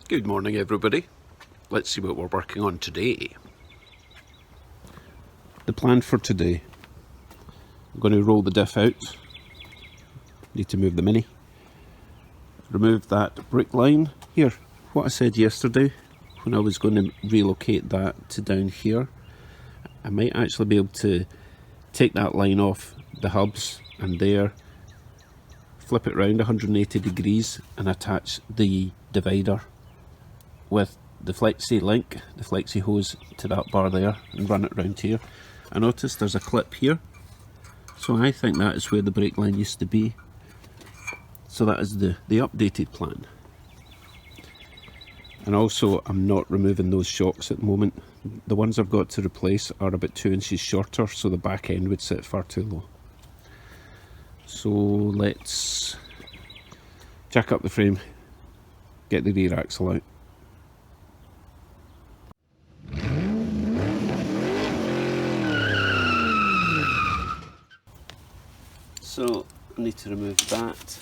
Good morning everybody. Let's see what we're working on today. The plan for today, I'm going to roll the diff out. Need to move the Mini. Remove that brick line. Here, what I said yesterday when I was going to relocate that to down here, I might actually be able to take that line off the hubs and there, flip it round 180 degrees and attach the divider with the flexi link, the flexi hose to that bar there and run it round here. I noticed there's a clip here, so I think that is where the brake line used to be. So that is the updated plan. And also I'm not removing those shocks at the moment. The ones I've got to replace are about 2 inches shorter, so the back end would sit far too low. So let's jack up the frame, get the rear axle out. So I need to remove that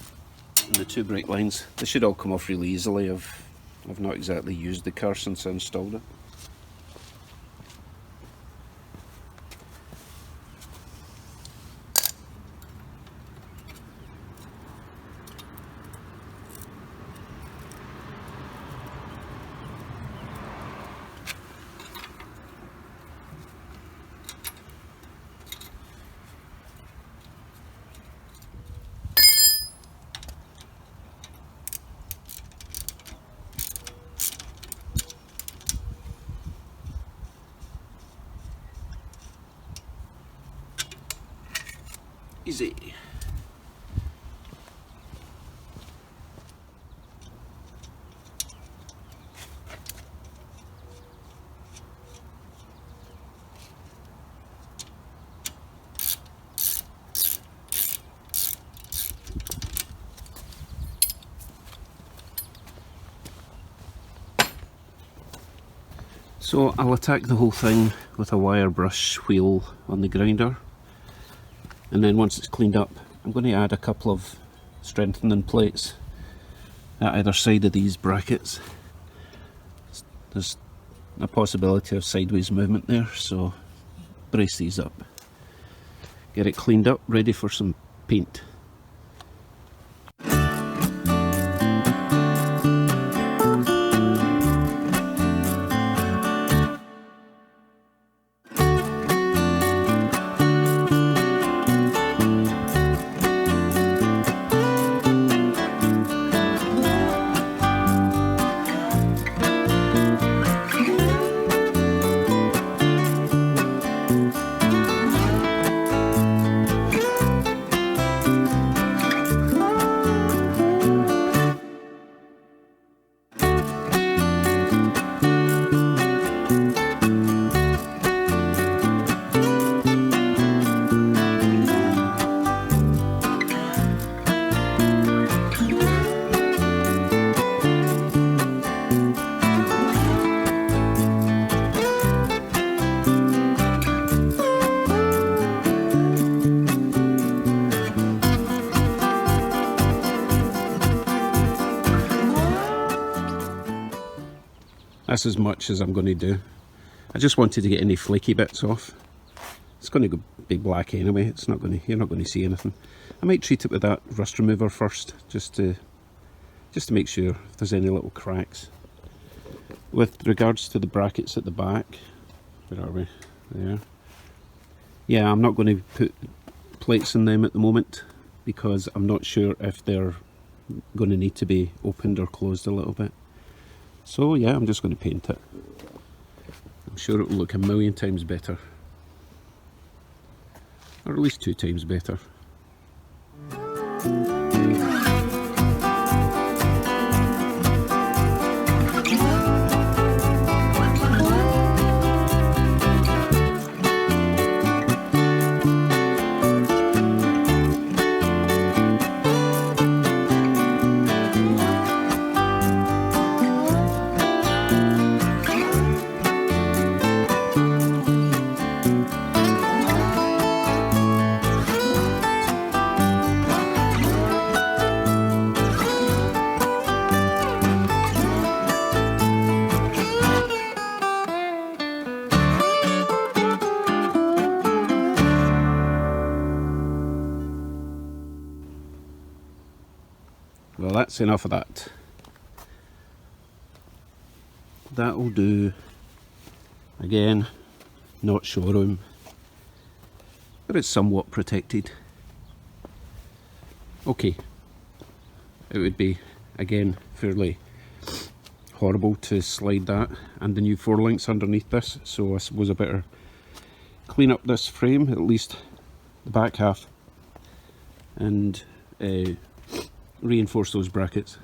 and the two brake lines. They should all come off really easily. I've not exactly used the car since I installed it. Easy. So I'll attack the whole thing with a wire brush wheel on the grinder. And then once it's cleaned up, I'm going to add a couple of strengthening plates at either side of these brackets. There's a possibility of sideways movement there, so brace these up. Get it cleaned up, ready for some paint. That's as much as I'm going to do. I just wanted to get any flaky bits off. It's going to be black anyway. It's not going to. You're not going to see anything. I might treat it with that rust remover first, just to make sure if there's any little cracks. With regards to the brackets at the back, where are we? There. Yeah, I'm not going to put plates in them at the moment because I'm not sure if they're going to need to be opened or closed a little bit. So yeah, I'm just going to paint it. I'm sure it will look a million times better. Or at least 2 times better. So that's enough of that. That'll do. Again, not showroom, but it's somewhat protected. Okay, it would be, again, fairly horrible to slide that and the new 4 links underneath this, so I suppose I better clean up this frame, at least the back half, and reinforce those brackets.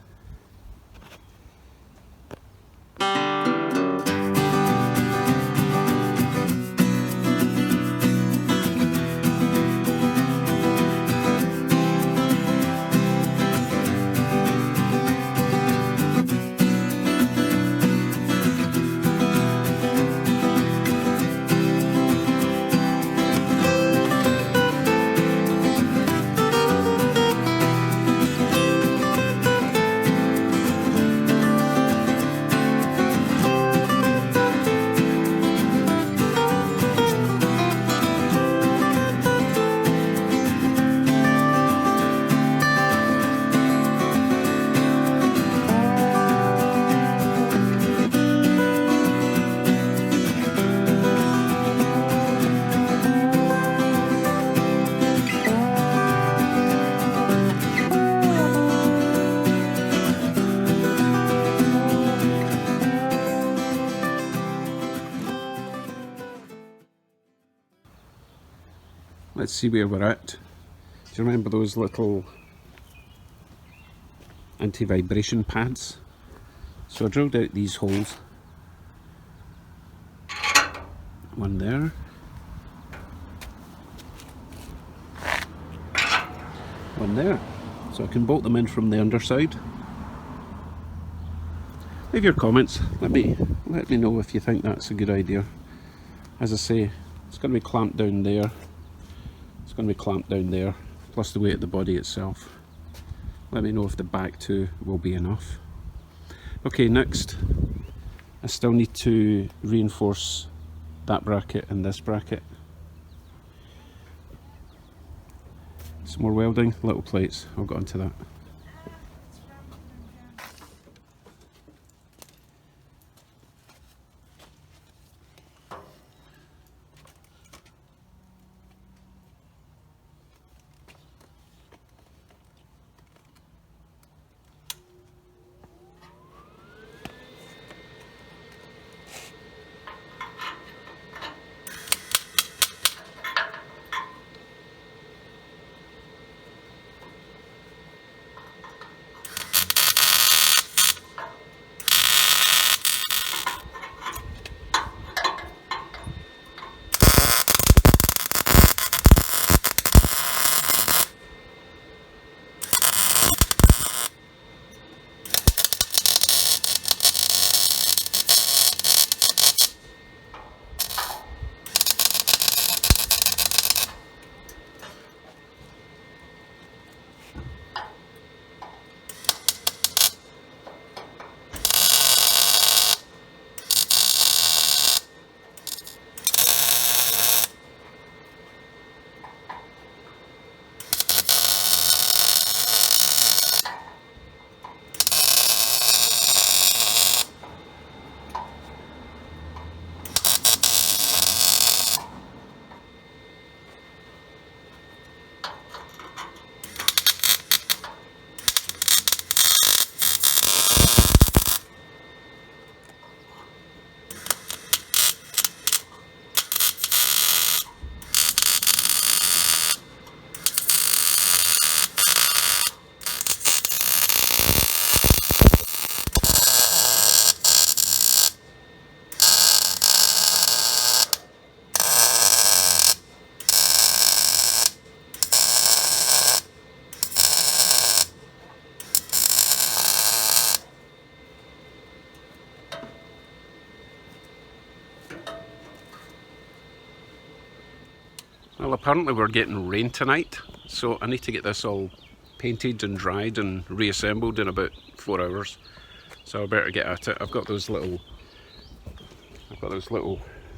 Let's see where we're at. Do you remember those little anti-vibration pads? So I drilled out these holes. One there. One there. So I can bolt them in from the underside. Leave your comments. Let me know if you think that's a good idea. As I say, it's going to be clamped down there. It's going to be clamped down there, plus the weight of the body itself. Let me know if the back two will be enough. Okay, next, I still need to reinforce that bracket and this bracket. Some more welding, little plates, I'll get onto that. Well, apparently we're getting rain tonight, so I need to get this all painted and dried and reassembled in about 4 hours. So I better get at it. I've got those little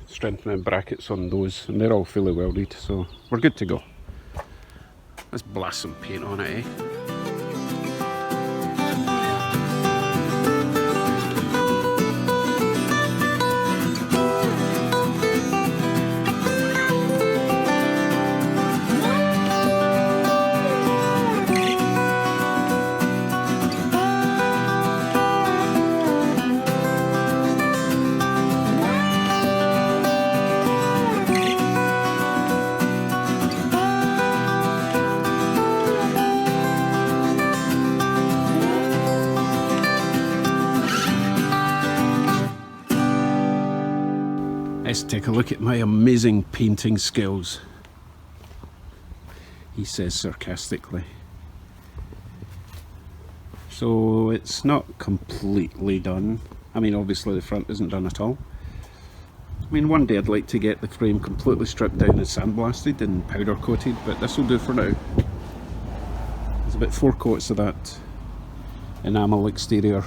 strengthening brackets on those, and they're all fully welded, so we're good to go. Let's blast some paint on it, eh? Let's take a look at my amazing painting skills, he says sarcastically. So it's not completely done. I mean, obviously the front isn't done at all. I mean, one day I'd like to get the frame completely stripped down and sandblasted and powder coated, but this will do for now. There's about 4 coats of that enamel exterior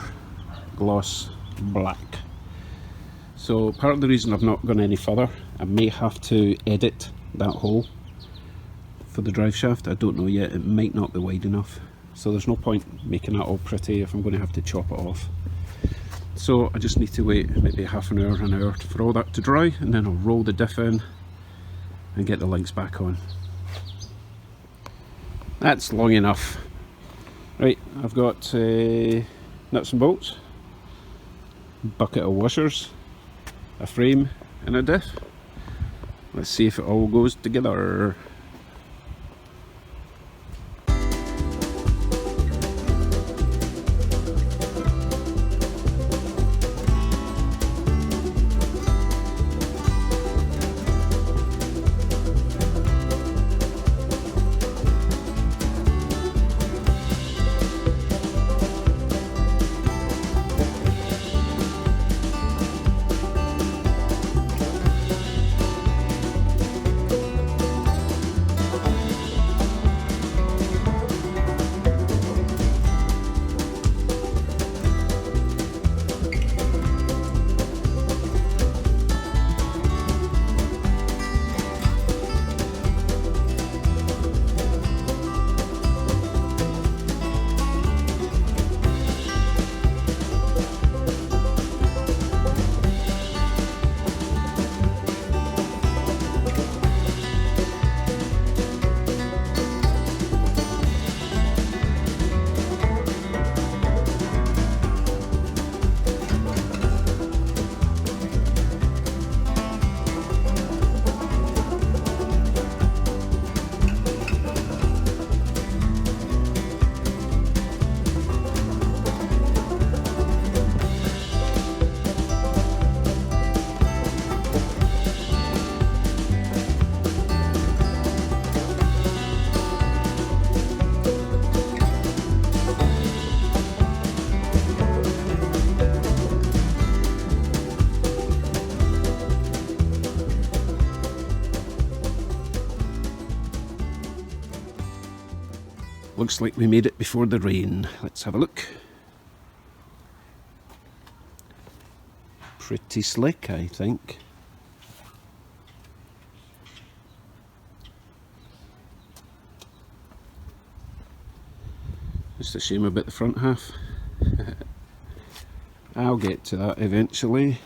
gloss black. So part of the reason I've not gone any further, I may have to edit that hole for the drive shaft. I don't know yet, it might not be wide enough. So there's no point making that all pretty if I'm going to have to chop it off. So I just need to wait maybe half an hour for all that to dry, and then I'll roll the diff in and get the links back on. That's long enough. Right, I've got nuts and bolts, bucket of washers, a frame and a diff. Let's see if it all goes together. Looks like we made it before the rain. Let's have a look. Pretty slick, I think. Just a shame about the front half. I'll get to that eventually.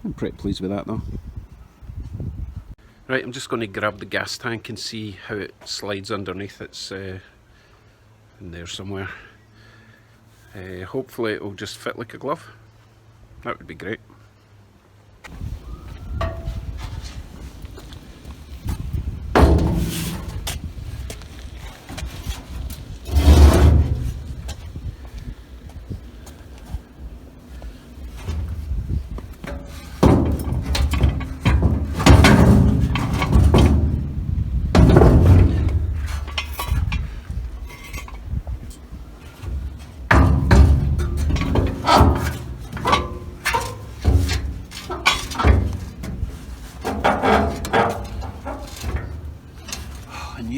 I'm pretty pleased with that though. Right, I'm just going to grab the gas tank and see how it slides underneath. It's in there somewhere. Hopefully it will just fit like a glove. That would be great.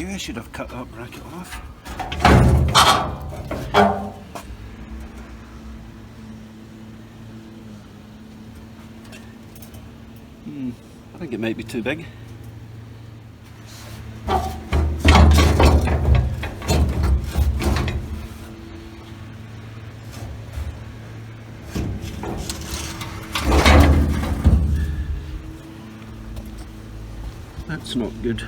I should have cut that bracket off. I think it might be too big. That's not good.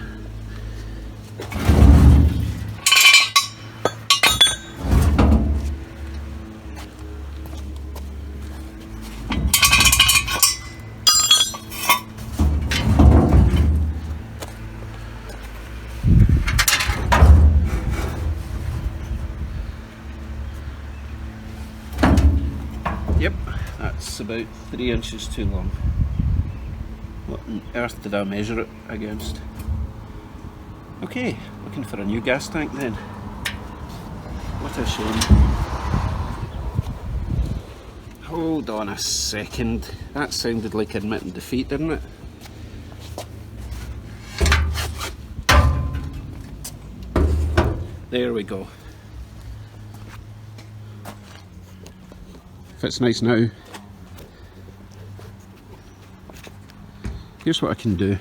Yep, that's about 3 inches too long. What on earth did I measure it against? Okay, looking for a new gas tank then. What a shame. Hold on a second. That sounded like admitting defeat, didn't it? There we go. Fits nice now. Here's what I can do.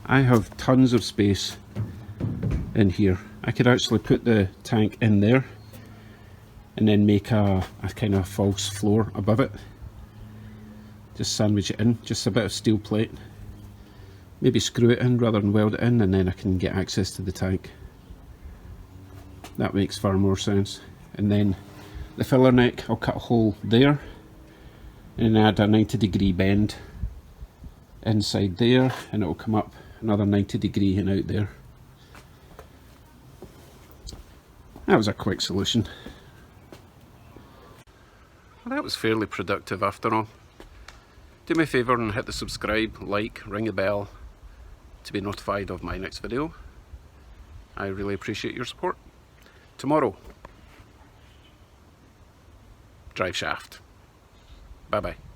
I have tons of space in here. I could actually put the tank in there and then make a kind of false floor above it. Just sandwich it in, just a bit of steel plate. Maybe screw it in rather than weld it in, and then I can get access to the tank. That makes far more sense. And then the filler neck, I'll cut a hole there and add a 90-degree bend inside there, and it'll come up another 90-degree and out there. That was a quick solution. Well, that was fairly productive after all. Do me a favour and hit the subscribe, like, ring the bell to be notified of my next video. I really appreciate your support. Tomorrow, drive shaft. Bye bye.